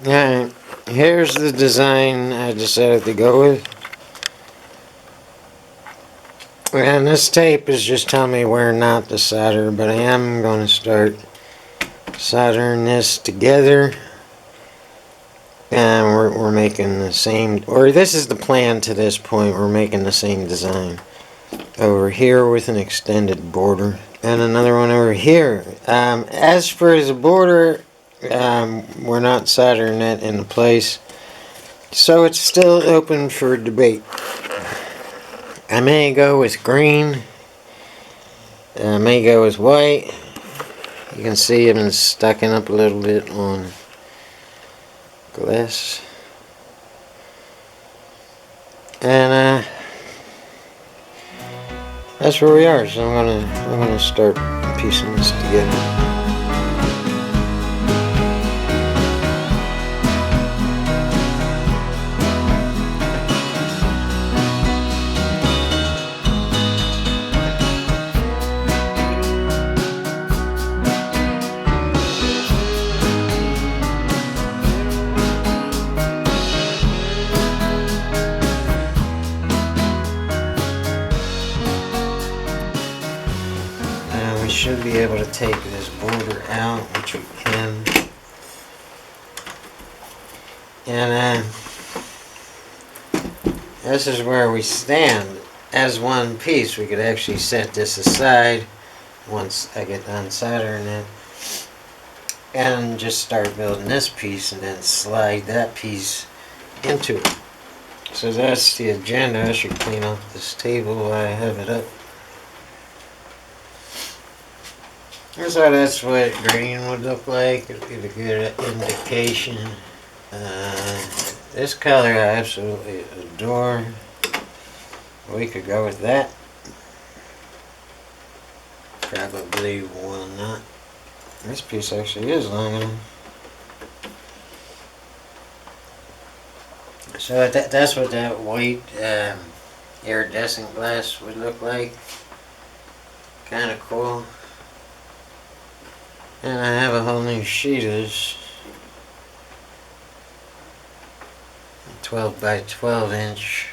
Alright, here's the design I decided to go with. And this tape is just telling me where not to solder, but I am going to start soldering this together. And we're making the same, or this is the plan to this point, we're making the same design. Over here with an extended border. And another one over here. As for the border, we're not soldering it into place. So it's still open for debate. I may go with green. I may go with white. You can see I've been stacking up a little bit on glass. And that's where we are. So I'm gonna start piecing this together. We should be able to take this border out, which we can. And this is where we stand. As one piece, we could actually set this aside once I get done soldering it. And just start building this piece and then slide that piece into it. So that's the agenda. I should clean up this table while I have it up. So that's what green would look like. It'd give a good indication. This color I absolutely adore. We could go with that. Probably will not. This piece actually is long enough. So that's what that white iridescent glass would look like. Kind of cool. And I have a whole new sheet of this 12 by 12 inch.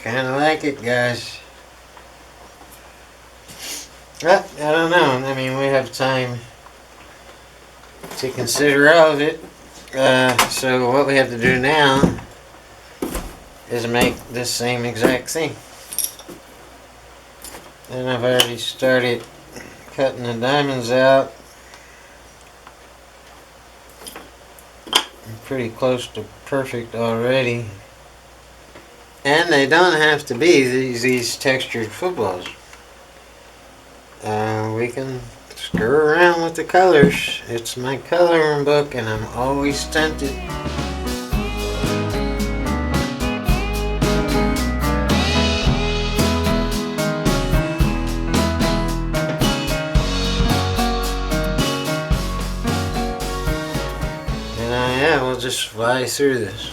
Kind of like it, guys. But I don't know. I mean, we have time to consider all of it. So what we have to do now is make this same exact thing. And I've already started cutting the diamonds out. I'm pretty close to perfect already. And they don't have to be these textured footballs. We can screw around with the colors. It's my coloring book and I'm always tempted. Yeah, we'll just fly through this.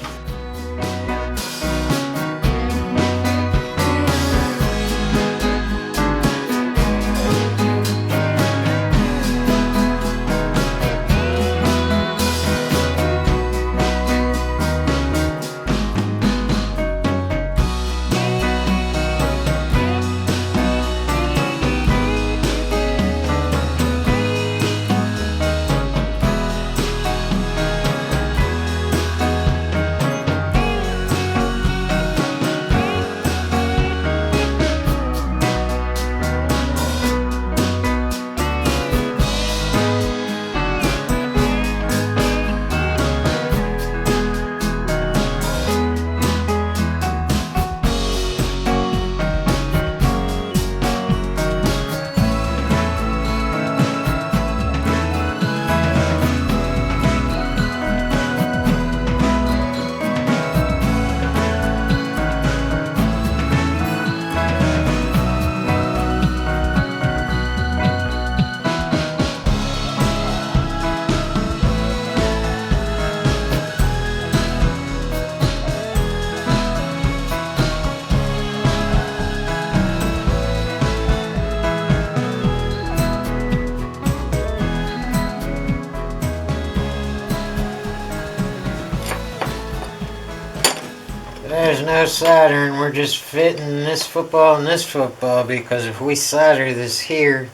there's no soldering. We're just fitting this football and this football, because if we solder this here,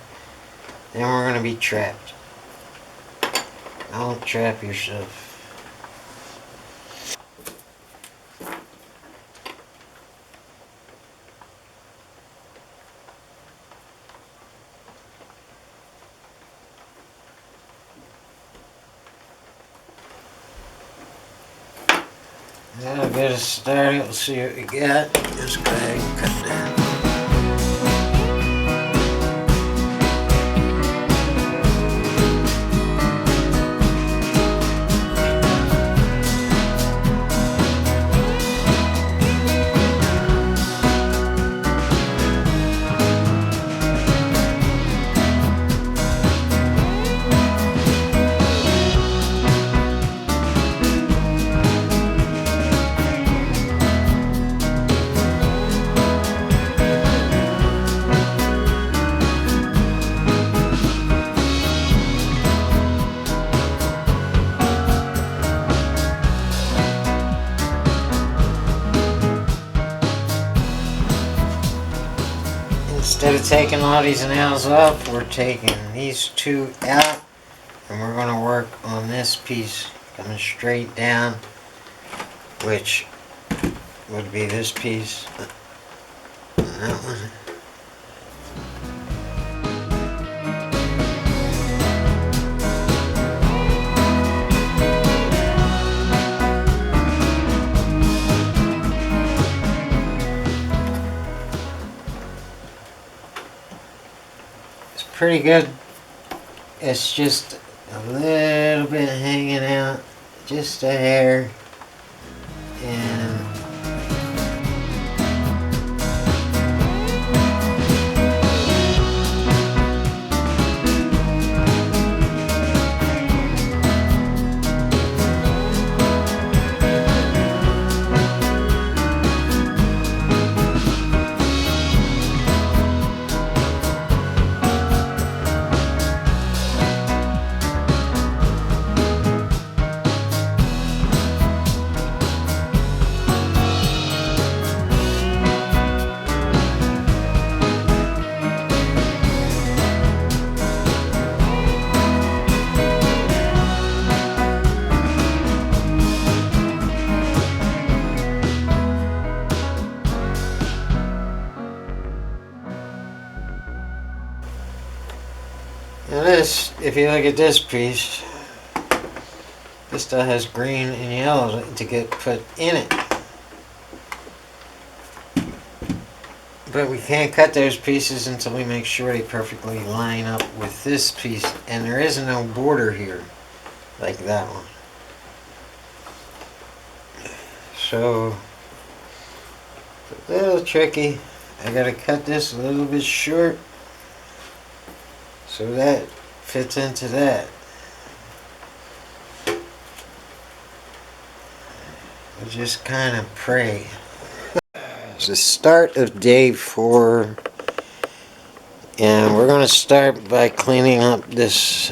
then we're going to be trapped. Don't trap yourself. I'll get us started. We'll see what we got. Just go ahead and cut down. Instead of taking all these nails off, we're taking these two out, and we're going to work on this piece coming straight down, which would be this piece and that one. Pretty good. It's just a little bit hanging out, just a hair, and now this, if you look at this piece, this still has green and yellow to get put in it. But we can't cut those pieces until we make sure they perfectly line up with this piece. And there is no border here, like that one. So, it's a little tricky. I gotta cut this a little bit short, so that fits into that. I just kind of pray. It's the start of day 4, and we're going to start by cleaning up this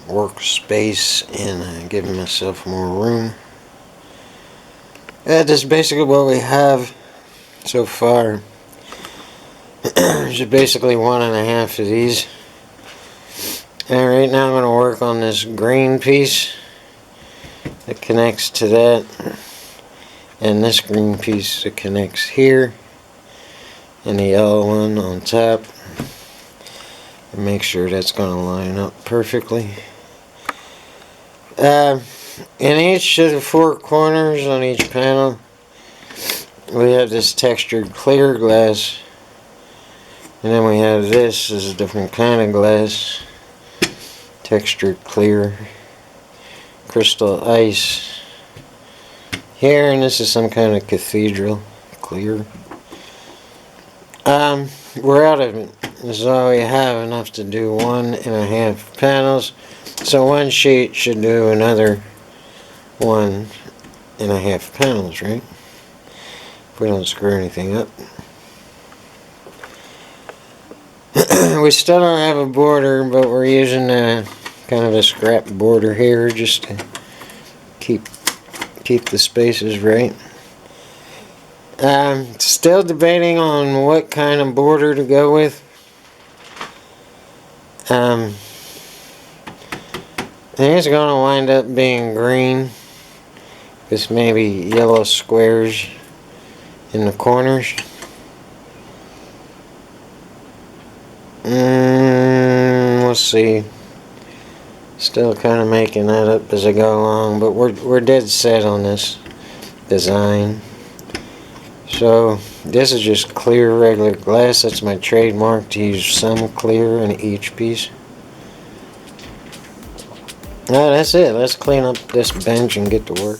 workspace and giving myself more room. This is basically what we have so far. There's basically 1.5 of these. And right now I'm going to work on this green piece that connects to that, and this green piece that connects here, and the yellow one on top, and make sure that's going to line up perfectly. In each of the 4 corners on each panel, we have this textured clear glass, and then we have this as a different kind of glass, textured clear, crystal ice here, and this is some kind of cathedral clear. We're out of it. This is all we have, enough to do 1.5 panels. So one sheet should do another 1.5 panels, right? If we don't screw anything up. We still don't have a border, but we're using kind of a scrap border here just to keep keep the spaces right. Still debating on what kind of border to go with. I think it's going to wind up being green. This maybe yellow squares in the corners. We'll see. Still kind of making that up as I go along, but we're dead set on this design. So this is just clear regular glass. That's my trademark, to use some clear in each piece. No, that's it. Let's clean up this bench and get to work.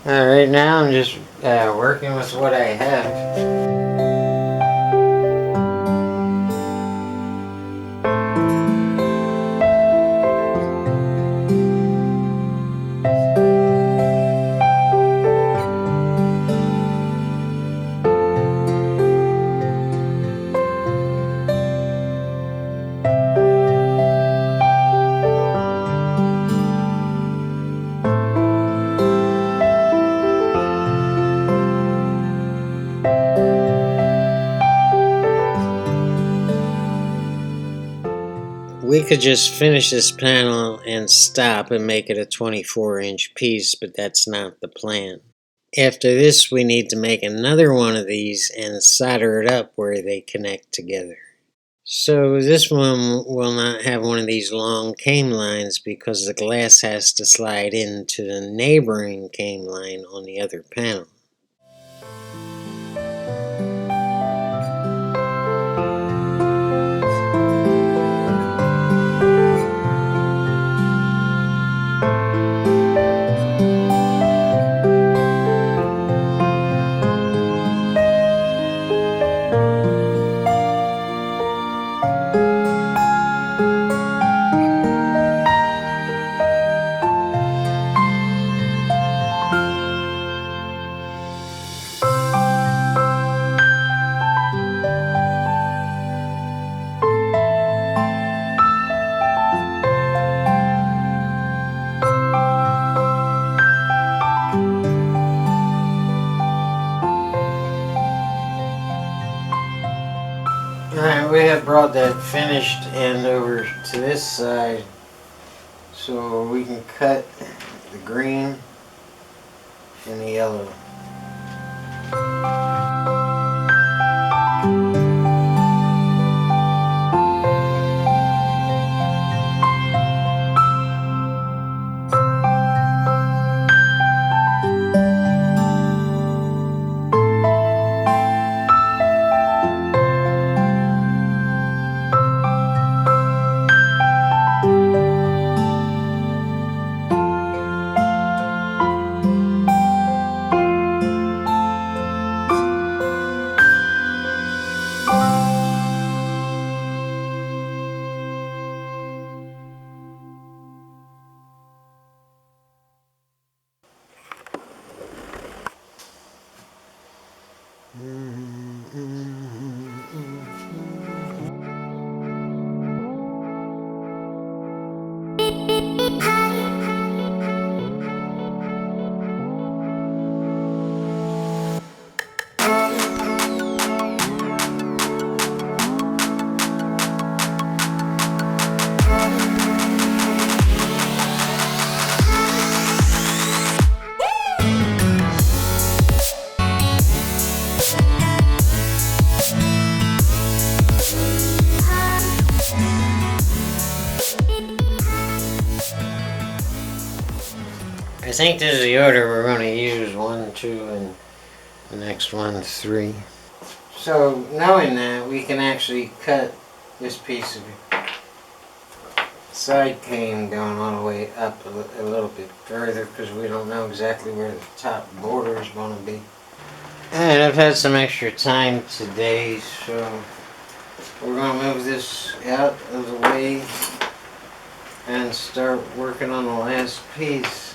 Alright, now I'm just working with what I have. We could just finish this panel and stop and make it a 24-inch piece, but that's not the plan. After this, we need to make another one of these and solder it up where they connect together. So this one will not have one of these long came lines because the glass has to slide into the neighboring came line on the other panel. brought that finished end over to this side so we can cut the green and the yellow. I think this is the order we're going to use, 1, 2, and the next one, 3. So knowing that, we can actually cut this piece of side cane going all the way up a little bit further because we don't know exactly where the top border is going to be. And I've had some extra time today, so we're going to move this out of the way and start working on the last piece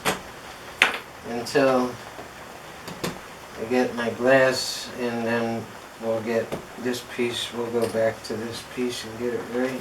until I get my glass, and then we'll get this piece, we'll go back to this piece and get it ready.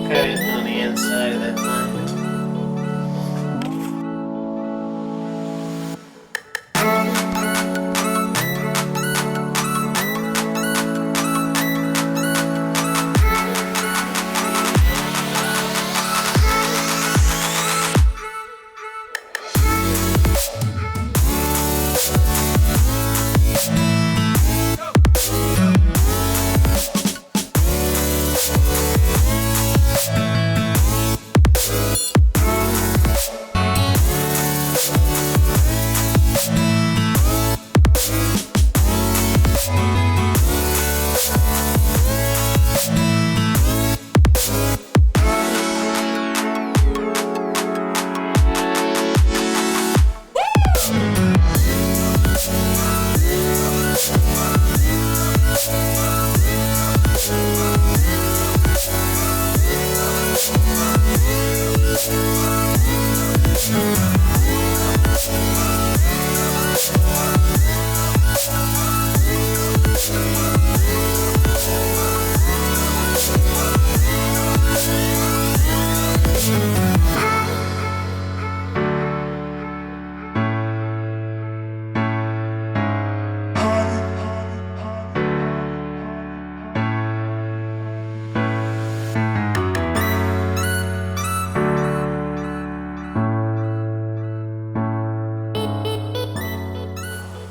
Cut it on the inside of that line.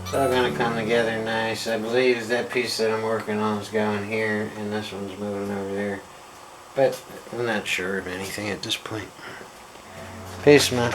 It's all gonna come together nice. I believe that piece that I'm working on is going here, and this one's moving over there. But I'm not sure of anything at this point. Peace, man.